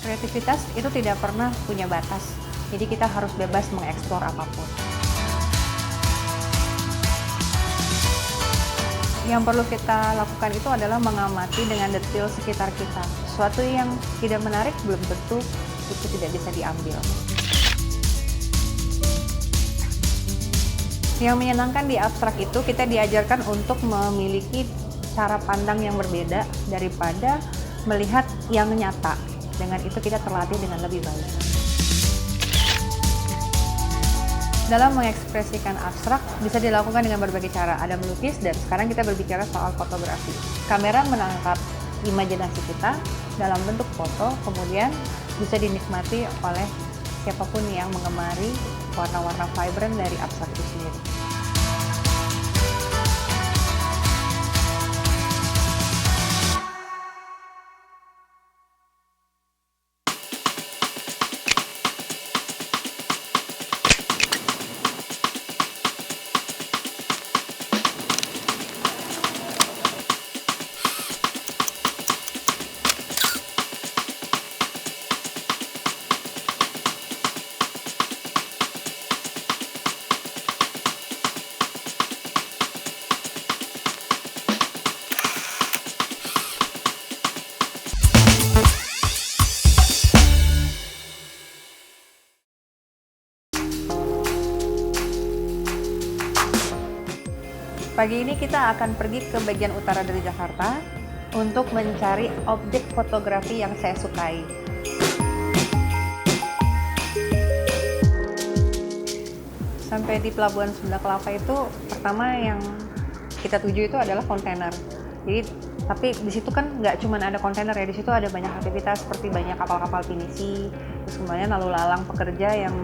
Kreativitas itu tidak pernah punya batas, jadi kita harus bebas mengeksplor apapun. Yang perlu kita lakukan itu adalah mengamati dengan detail sekitar kita. Sesuatu yang tidak menarik belum tentu itu tidak bisa diambil. Yang menyenangkan di abstrak itu kita diajarkan untuk memiliki cara pandang yang berbeda daripada melihat yang nyata. Dengan itu kita terlatih dengan lebih baik. Dalam mengekspresikan abstrak bisa dilakukan dengan berbagai cara. Ada melukis dan sekarang kita berbicara soal fotografi. Kamera menangkap imajinasi kita dalam bentuk foto, kemudian bisa dinikmati oleh siapapun yang mengemari warna-warna vibrant dari abstrak itu sendiri. Pagi ini kita akan pergi ke bagian utara dari Jakarta untuk mencari objek fotografi yang saya sukai. Sampai di Pelabuhan Sunda Kelapa itu, pertama yang kita tuju itu adalah kontainer. Jadi, tapi di situ kan nggak cuma ada kontainer ya, di situ ada banyak aktivitas seperti banyak kapal-kapal pinisi, terus kemudian lalu lalang pekerja yang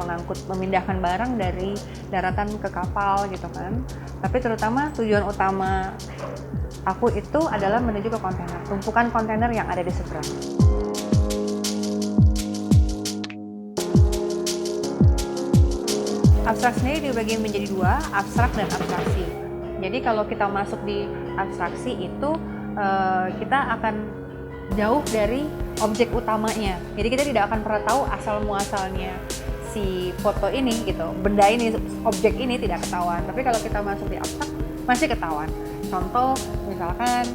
memindahkan barang dari daratan ke kapal gitu kan. Tapi terutama tujuan utama aku itu adalah menuju ke kontainer, tumpukan kontainer yang ada di seberang. Abstrak sendiri dibagi menjadi dua, abstrak dan abstraksi. Jadi kalau kita masuk di abstraksi itu kita akan jauh dari objek utamanya. Jadi kita tidak akan pernah tahu asal muasalnya si foto ini gitu, benda ini, objek ini tidak ketahuan. Tapi kalau kita masuk di abstrak masih ketahuan. Contoh misalkan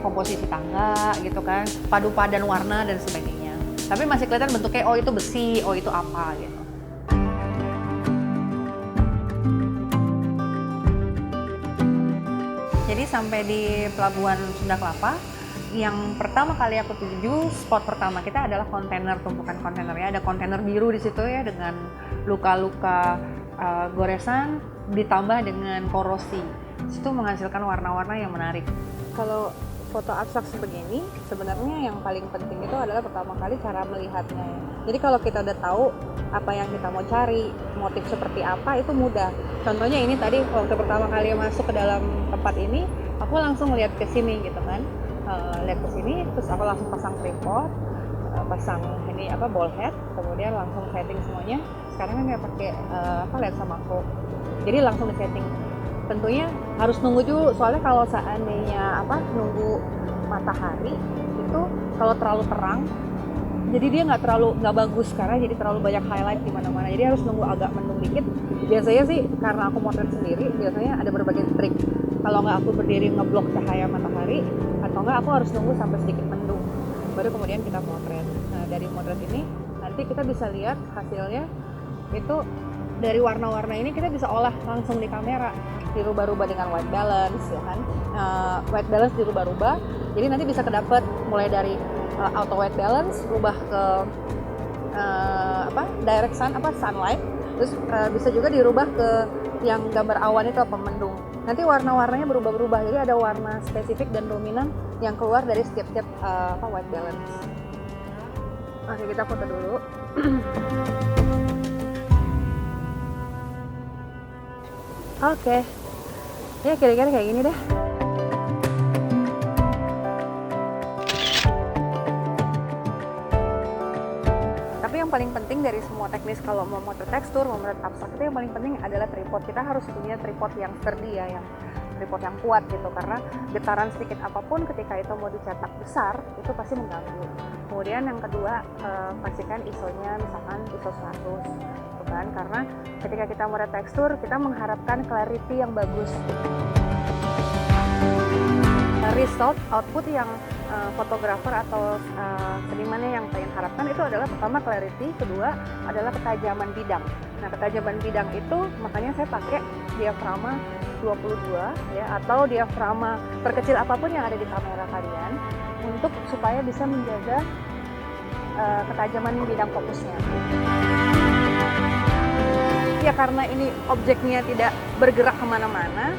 komposisi tangga gitu kan, padu padan warna dan sebagainya. Tapi masih kelihatan bentuknya, oh itu besi, oh itu apa gitu. Jadi sampai di Pelabuhan Sunda Kelapa, yang pertama kali aku tuju, spot pertama kita adalah kontainer, tumpukan kontainer ya. Ada kontainer biru di situ ya dengan luka-luka goresan ditambah dengan korosi. Itu menghasilkan warna-warna yang menarik. Kalau foto abstrak sebegini, sebenarnya yang paling penting itu adalah pertama kali cara melihatnya. Jadi kalau kita udah tahu apa yang kita mau cari, motif seperti apa, itu mudah. Contohnya ini tadi waktu pertama kali masuk ke dalam tempat ini, aku langsung lihat ke sini gitu kan. Lihat ke sini, terus aku langsung pasang tripod, pasang ini ball head, kemudian langsung setting semuanya. Sekarang kan nggak pakai lensa makro, jadi langsung di setting. Tentunya harus nunggu dulu, soalnya kalau seandainya nunggu matahari itu kalau terlalu terang, jadi dia nggak bagus karena jadi terlalu banyak highlight di mana-mana. Jadi harus nunggu agak mendung dikit. Biasanya sih karena aku motret sendiri, biasanya ada berbagai trik. Kalau nggak aku berdiri ngeblok cahaya matahari, atau nggak aku harus nunggu sampai sedikit mendung, baru kemudian kita motret. Nah dari motret ini nanti kita bisa lihat hasilnya itu dari warna-warna ini kita bisa olah langsung di kamera, dirubah-rubah dengan white balance ya kan. White balance dirubah-rubah, jadi nanti bisa kedapet mulai dari auto white balance, rubah ke direct sunlight, terus bisa juga dirubah ke yang gambar awan itu mendung. Nanti warna-warnanya berubah-berubah, jadi ada warna spesifik dan dominan yang keluar dari setiap white balance. Oke, kita foto dulu. Oke, ya kira-kira kayak gini deh. Tapi yang paling penting dari semua teknis kalau mau motret tekstur, mau motret abstrak itu yang paling penting adalah tripod. Kita harus punya tripod yang sturdy ya, yang tripod yang kuat gitu, karena getaran sedikit apapun ketika itu mau dicetak besar itu pasti mengganggu. Kemudian yang kedua, pastikan ISO-nya misalkan ISO 100 gitu kan, karena ketika kita mau tekstur kita mengharapkan clarity yang bagus. Result output yang fotografer atau senimannya yang pengen harapkan itu adalah pertama clarity, kedua adalah ketajaman bidang. Nah, ketajaman bidang itu makanya saya pakai diafragma 22 ya, atau diafragma terkecil apapun yang ada di kamera kalian untuk supaya bisa menjaga ketajaman bidang fokusnya. Ya karena ini objeknya tidak bergerak kemana-mana,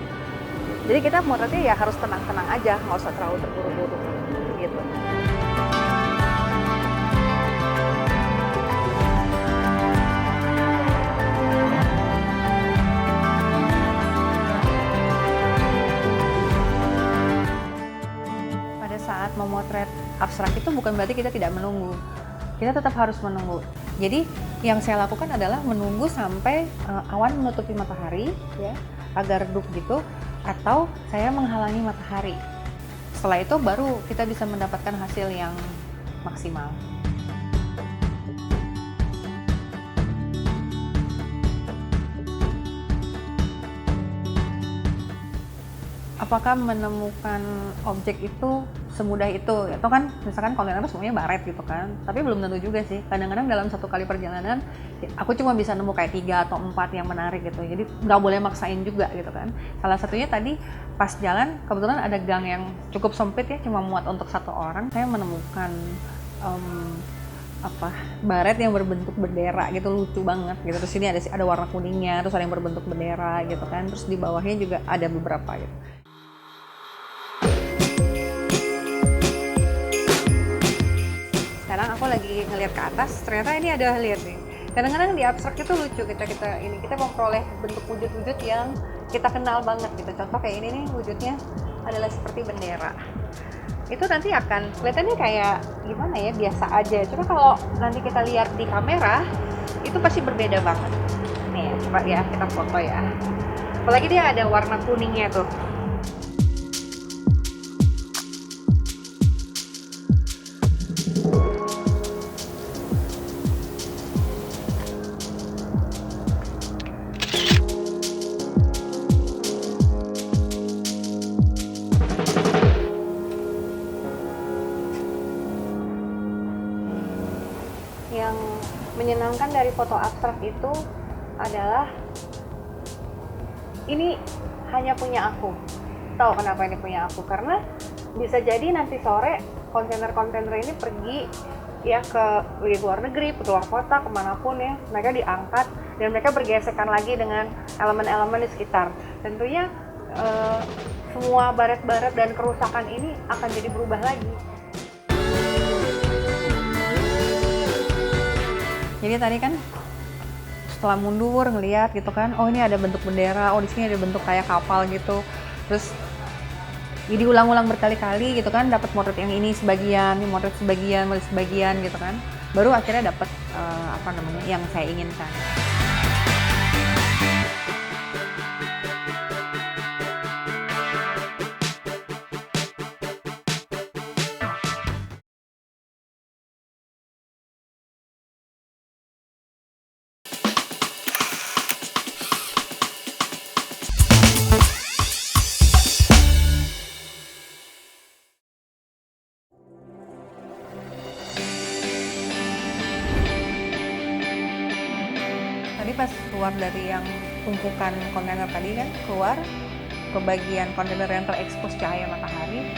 jadi kita motretnya ya harus tenang-tenang aja, nggak usah terlalu terburu-buru gitu. Pada saat memotret abstrak itu bukan berarti kita tidak menunggu. Kita tetap harus menunggu. Jadi yang saya lakukan adalah menunggu sampai awan menutupi matahari ya, agar redup gitu, atau saya menghalangi matahari. Setelah itu baru kita bisa mendapatkan hasil yang maksimal. Apakah menemukan objek itu semudah itu? Atau kan misalkan kontainer semuanya baret gitu kan, tapi belum tentu juga sih. Kadang-kadang dalam satu kali perjalanan aku cuma bisa nemu kayak 3 atau 4 yang menarik gitu, jadi nggak boleh maksain juga gitu kan. Salah satunya tadi pas jalan kebetulan ada gang yang cukup sempit ya, cuma muat untuk 1 orang. Saya menemukan baret yang berbentuk bendera gitu, lucu banget gitu. Terus ini ada warna kuningnya, terus ada yang berbentuk bendera gitu kan, terus di bawahnya juga ada beberapa gitu. Sekarang aku lagi ngeliat ke atas, ternyata ini ada, lihat nih. Kadang-kadang di abstrak itu lucu, kita memperoleh bentuk wujud-wujud yang kita kenal banget gitu. Contoh kayak ini nih, wujudnya adalah seperti bendera. Itu nanti akan kelihatannya kayak gimana ya, biasa aja. Cuma kalau nanti kita lihat di kamera, itu pasti berbeda banget. Nih, coba ya kita foto ya. Apalagi dia ada warna kuningnya tuh. Yang menyenangkan dari foto abstrak itu adalah ini hanya punya aku. Tahu kenapa ini punya aku? Karena bisa jadi nanti sore kontainer-kontainer ini pergi ya ke luar negeri, ke luar kota, kemanapun ya, mereka diangkat dan mereka bergesekan lagi dengan elemen-elemen di sekitar. Tentunya semua baret-baret dan kerusakan ini akan jadi berubah lagi. Jadi tadi kan setelah mundur ngelihat gitu kan, oh ini ada bentuk bendera, oh di sini ada bentuk kayak kapal gitu. Terus jadi ulang-ulang berkali-kali gitu kan, dapat motret yang ini sebagian, motret sebagian gitu kan. Baru akhirnya dapat yang saya inginkan. Tadi pas keluar dari yang tumpukan kontainer tadi kan, keluar ke bagian kontainer yang terekspos cahaya matahari.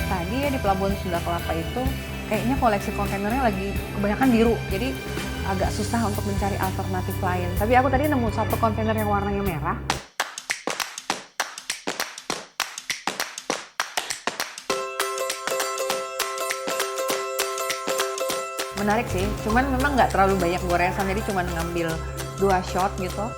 Tadi ya di Pelabuhan Sunda Kelapa itu kayaknya koleksi kontainernya lagi kebanyakan biru, jadi agak susah untuk mencari alternatif lain. Tapi aku tadi nemu satu kontainer yang warnanya merah. Menarik sih, cuman memang nggak terlalu banyak goresan, jadi cuman ngambil 2 shot gitu.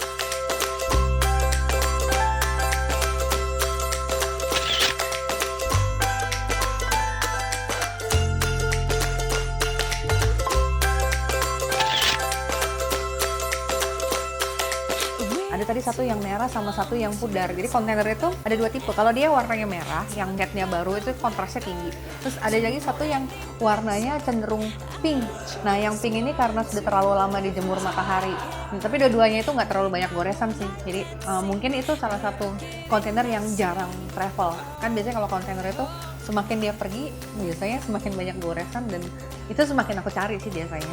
Ada tadi satu yang merah sama satu yang pudar. Jadi kontainer itu ada dua tipe. Kalau dia warnanya merah, yang catnya baru itu kontrasnya tinggi. Terus ada lagi satu yang warnanya cenderung pink. Nah, yang pink ini karena sudah terlalu lama dijemur matahari. Tapi dua-duanya itu nggak terlalu banyak goresan sih. Jadi mungkin itu salah satu kontainer yang jarang travel. Kan biasanya kalau kontainer itu semakin dia pergi, biasanya semakin banyak goresan dan itu semakin aku cari sih biasanya.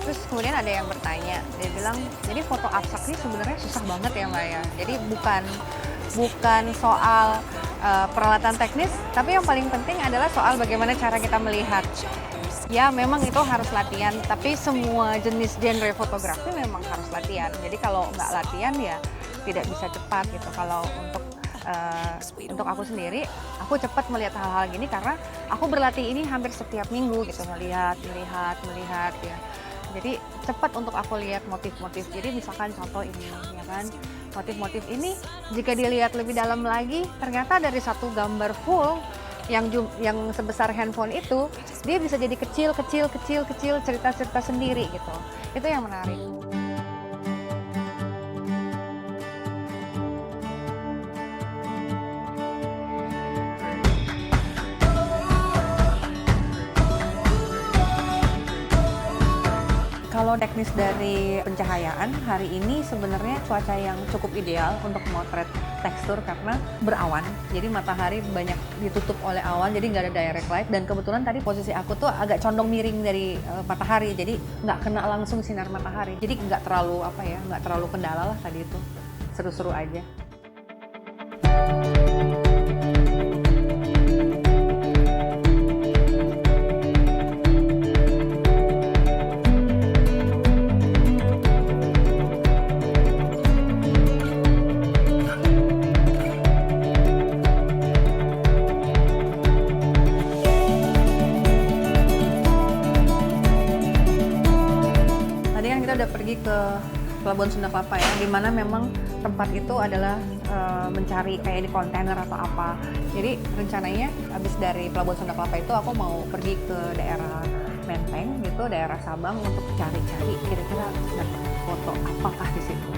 Terus kemudian ada yang bertanya, dia bilang, jadi foto abstrak ini sebenarnya susah banget ya Mbak ya. Jadi bukan soal peralatan teknis, tapi yang paling penting adalah soal bagaimana cara kita melihat. Ya memang itu harus latihan, tapi semua jenis genre fotografi memang harus latihan. Jadi kalau nggak latihan ya tidak bisa cepat gitu. Kalau untuk aku sendiri, aku cepat melihat hal-hal gini karena aku berlatih ini hampir setiap minggu gitu, melihat ya. Jadi cepat untuk aku lihat motif-motif. Jadi misalkan contoh ini, ya kan, motif-motif ini jika dilihat lebih dalam lagi, ternyata dari satu gambar full yang sebesar handphone itu, dia bisa jadi kecil, cerita-cerita sendiri gitu. Itu yang menarik. Kalau teknis dari pencahayaan, hari ini sebenarnya cuaca yang cukup ideal untuk memotret tekstur karena berawan. Jadi matahari banyak ditutup oleh awan, jadi nggak ada direct light. Dan kebetulan tadi posisi aku tuh agak condong miring dari matahari, jadi nggak kena langsung sinar matahari. Jadi nggak terlalu kendala lah tadi itu. Seru-seru aja. Udah pergi ke Pelabuhan Sunda Kelapa ya, dimana memang tempat itu adalah mencari kayak di kontainer atau apa. Jadi rencananya habis dari Pelabuhan Sunda Kelapa itu aku mau pergi ke daerah Menteng gitu, daerah Sabang untuk cari-cari kira-kira dapat foto apakah di situ.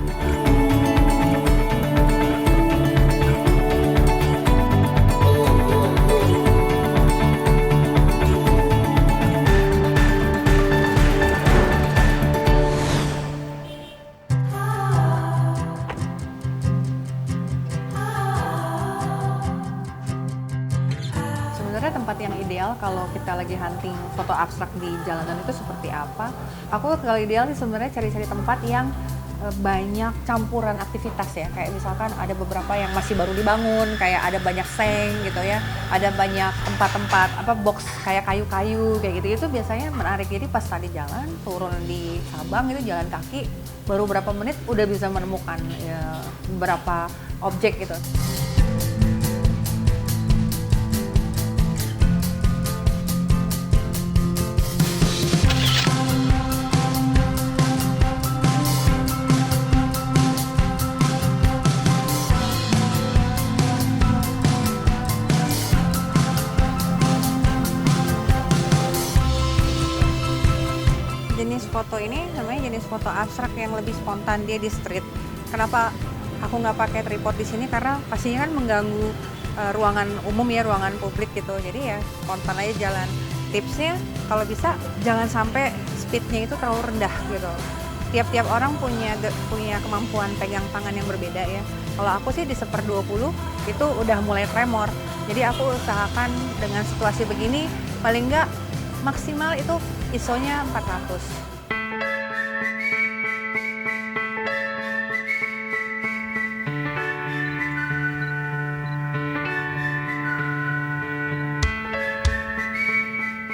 Sebenarnya tempat yang ideal kalau kita lagi hunting foto abstrak di jalanan itu seperti apa? Aku kalau ideal sih sebenarnya cari-cari tempat yang banyak campuran aktivitas ya. Kayak misalkan ada beberapa yang masih baru dibangun, kayak ada banyak seng gitu ya. Ada banyak tempat-tempat box kayak kayu-kayu kayak gitu. Itu biasanya menarik. Jadi pas tadi jalan turun di Sabang itu jalan kaki baru berapa menit udah bisa menemukan ya, beberapa objek gitu. Jenis foto ini namanya jenis foto abstrak yang lebih spontan, dia di street. Kenapa aku nggak pakai tripod di sini? Karena pastinya kan mengganggu ruangan umum ya, ruangan publik gitu. Jadi ya spontan aja jalan. Tipsnya kalau bisa jangan sampai speednya itu terlalu rendah gitu. Tiap-tiap orang punya kemampuan pegang tangan yang berbeda ya. Kalau aku sih di 1/20 itu udah mulai tremor. Jadi aku usahakan dengan situasi begini paling nggak maksimal itu ISO-nya 400.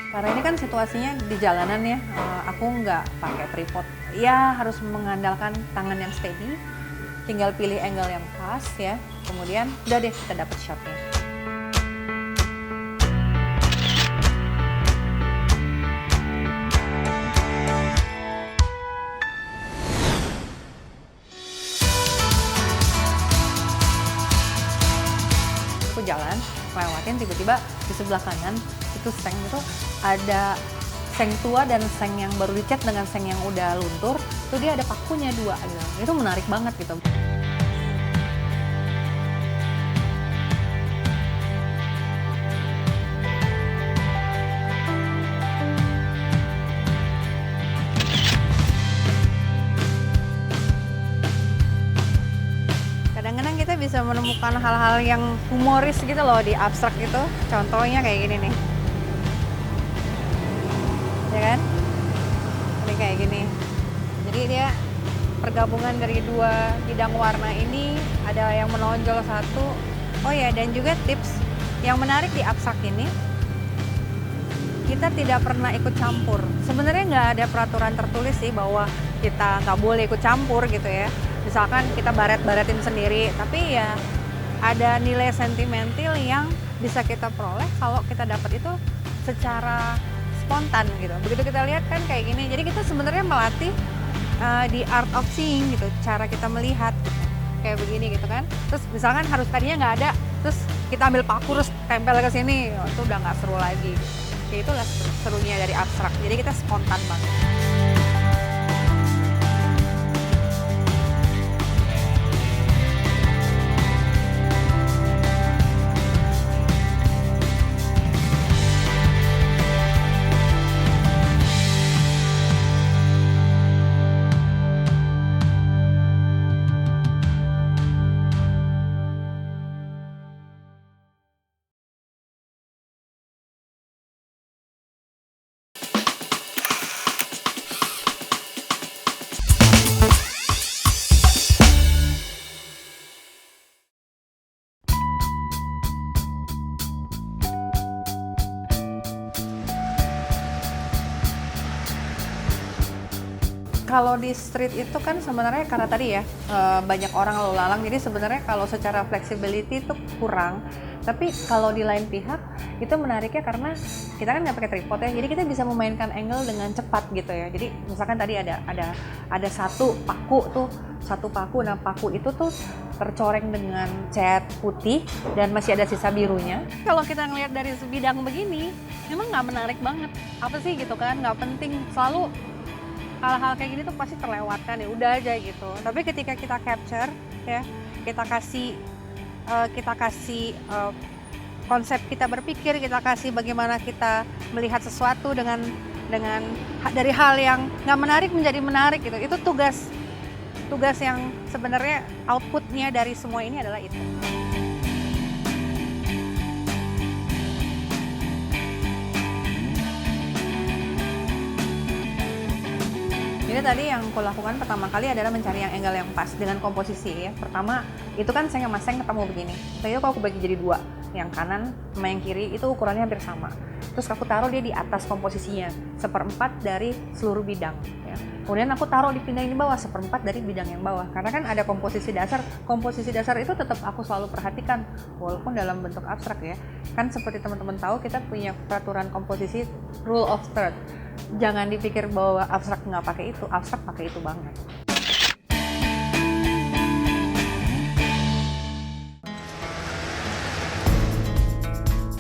Karena ini kan situasinya di jalanan ya, aku nggak pakai tripod. Ya harus mengandalkan tangan yang steady, tinggal pilih angle yang pas ya. Kemudian udah deh kita dapat shotnya. Aku jalan, lewatin tiba-tiba di sebelah kanan itu seng itu ada seng tua dan seng yang baru dicat dengan seng yang udah luntur, itu dia ada pakunya dua gitu. Itu menarik banget gitu. Kadang-kadang kita bisa menemukan hal-hal yang humoris gitu loh di abstrak gitu. Contohnya kayak gini nih. Ya kan? Ini kayak gini. Jadi dia pergabungan dari dua bidang warna ini, ada yang menonjol satu. Oh ya, dan juga tips yang menarik di abstrak ini, kita tidak pernah ikut campur. Sebenarnya nggak ada peraturan tertulis sih bahwa kita nggak boleh ikut campur gitu ya. Misalkan kita baret-baretin sendiri, tapi ya ada nilai sentimental yang bisa kita peroleh kalau kita dapat itu secara spontan gitu. Begitu kita lihat kan kayak gini, jadi kita sebenarnya melatih di art of seeing gitu, cara kita melihat gitu. Kayak begini gitu kan. Terus misalkan harus tadinya nggak ada, terus kita ambil paku terus tempel ke sini, itu udah nggak seru lagi. Ya itulah serunya dari abstrak. Jadi kita spontan banget. Kalau di street itu kan sebenarnya karena tadi ya banyak orang lalu lalang, jadi sebenarnya kalau secara flexibility itu kurang. Tapi kalau di lain pihak itu menariknya karena kita kan nggak pakai tripod ya, jadi kita bisa memainkan angle dengan cepat gitu ya. Jadi misalkan tadi ada satu paku, nah paku itu tuh tercoreng dengan cat putih dan masih ada sisa birunya. Kalau kita ngelihat dari sebidang begini, memang nggak menarik banget. Apa sih gitu kan, nggak penting, selalu hal-hal kayak gini tuh pasti terlewatkan, ya udah aja gitu. Tapi ketika kita capture ya, kita kasih konsep kita berpikir, kita kasih bagaimana kita melihat sesuatu dengan dari hal yang nggak menarik menjadi menarik gitu. Itu tugas yang sebenarnya outputnya dari semua ini adalah itu. Jadi tadi yang aku lakukan pertama kali adalah mencari yang angle yang pas dengan komposisi ya. Pertama, itu kan seng sama seng ketemu begini. Jadi kalau aku bagi jadi dua, yang kanan sama yang kiri itu ukurannya hampir sama. Terus aku taruh dia di atas komposisinya, 1/4 dari seluruh bidang. Ya. Kemudian aku taruh dipindahin di bawah, 1/4 dari bidang yang bawah. Karena kan ada komposisi dasar. Komposisi dasar itu tetap aku selalu perhatikan, walaupun dalam bentuk abstrak ya. Kan seperti teman-teman tahu, kita punya peraturan komposisi rule of third. Jangan dipikir bahwa abstrak nggak pakai itu, abstrak pakai itu banget.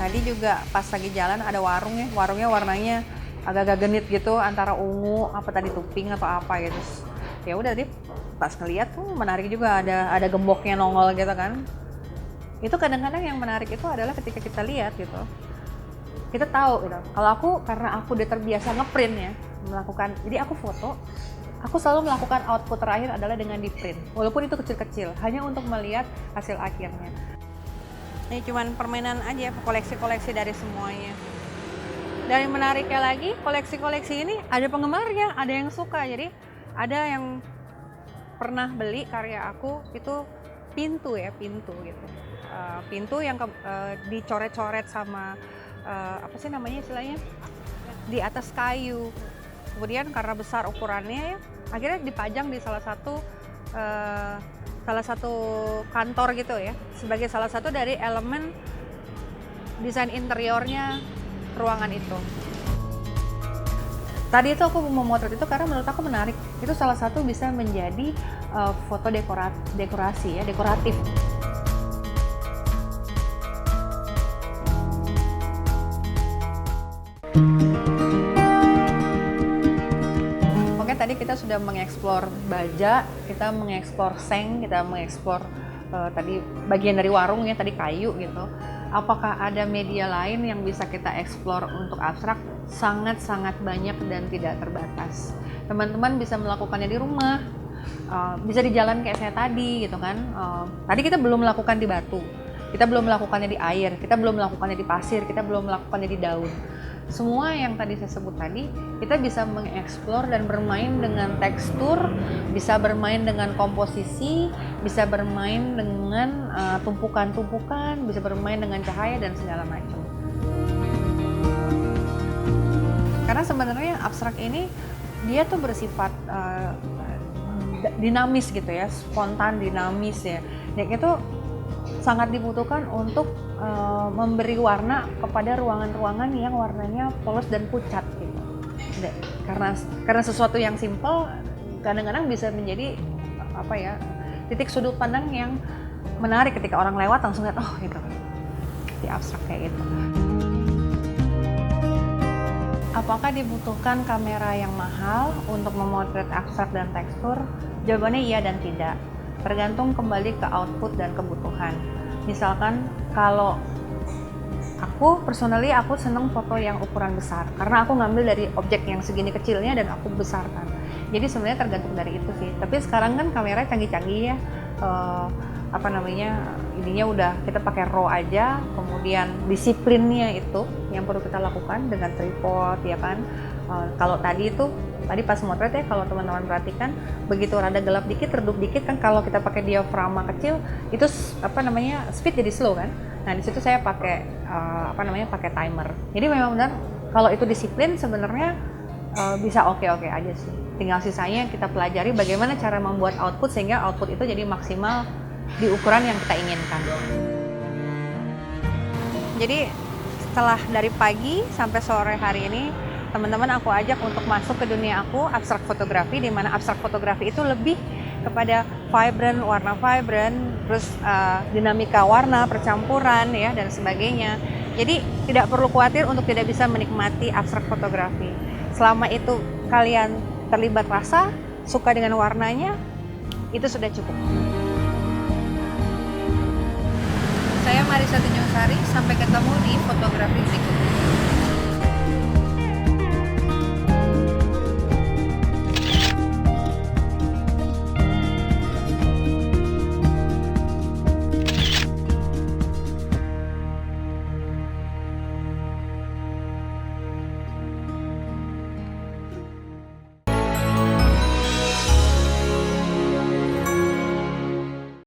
Tadi juga pas lagi jalan ada warungnya warnanya agak-agak genit gitu, antara ungu, apa tadi tuh pink atau apa gitu. Ya udah deh, pas ngeliat tuh menarik juga, ada gemboknya nongol gitu kan. Itu kadang-kadang yang menarik itu adalah ketika kita lihat gitu. Kita tahu gitu. Kalau karena aku udah terbiasa ngeprint ya, jadi aku foto, aku selalu melakukan output terakhir adalah dengan di print, walaupun itu kecil-kecil, hanya untuk melihat hasil akhirnya. Ini cuman permainan aja, koleksi-koleksi dari semuanya. Dan menariknya lagi, koleksi-koleksi ini ada penggemarnya, ada yang suka. Jadi ada yang pernah beli karya aku itu pintu gitu. Pintu yang dicoret-coret sama apa sih namanya istilahnya, di atas kayu. Kemudian karena besar ukurannya ya, akhirnya dipajang di salah satu kantor gitu ya, sebagai salah satu dari elemen desain interiornya ruangan itu. Tadi itu aku memotret itu karena menurut aku menarik. Itu salah satu bisa menjadi foto dekorasi ya, dekoratif. kita sudah mengeksplor baja, kita mengeksplor seng, kita mengeksplor tadi bagian dari warung ya, tadi kayu gitu. Apakah ada media lain yang bisa kita eksplor untuk abstrak? Sangat-sangat banyak dan tidak terbatas. Teman-teman bisa melakukannya di rumah, bisa di jalan kayak saya tadi gitu kan. Tadi kita belum melakukan di batu, kita belum melakukannya di air, kita belum melakukannya di pasir, kita belum melakukannya di daun. Semua yang tadi saya sebut tadi, kita bisa mengeksplor dan bermain dengan tekstur, bisa bermain dengan komposisi, bisa bermain dengan tumpukan-tumpukan, bisa bermain dengan cahaya dan segala macam. Karena sebenarnya abstrak ini dia tuh bersifat dinamis gitu ya, spontan, dinamis ya. Dan itu sangat dibutuhkan untuk memberi warna kepada ruangan-ruangan yang warnanya polos dan pucat gitu. Karena sesuatu yang simple kadang-kadang bisa menjadi apa ya, titik sudut pandang yang menarik ketika orang lewat langsung lihat, oh gitu, di abstrak kayak gitu. Apakah dibutuhkan kamera yang mahal untuk memotret abstrak dan tekstur? Jawabannya iya dan tidak. Tergantung kembali ke output dan kebutuhan. Misalkan kalau aku personally aku seneng foto yang ukuran besar karena aku ngambil dari objek yang segini kecilnya dan aku besarkan. Jadi sebenarnya tergantung dari itu sih. Tapi sekarang kan kamera canggih-canggih ya. Ininya udah kita pakai RAW aja, kemudian disiplinnya itu yang perlu kita lakukan dengan tripod ya kan. Kalau tadi pas motret ya, kalau teman-teman perhatikan begitu rada gelap dikit, redup dikit kan, kalau kita pakai diafragma kecil itu speed jadi slow kan. Nah di situ saya pakai pakai timer. Jadi memang benar kalau itu disiplin sebenarnya bisa oke-oke aja sih. Tinggal sisanya kita pelajari bagaimana cara membuat output sehingga output itu jadi maksimal di ukuran yang kita inginkan. Jadi setelah dari pagi sampai sore hari ini, teman-teman aku ajak untuk masuk ke dunia aku, abstrak fotografi, di mana abstrak fotografi itu lebih kepada vibrant, warna vibrant, terus dinamika warna, percampuran ya dan sebagainya. Jadi tidak perlu khawatir untuk tidak bisa menikmati abstrak fotografi. Selama itu kalian terlibat rasa, suka dengan warnanya, itu sudah cukup. Saya Marissa Tunjung Sari, sampai ketemu di fotografi berikutnya.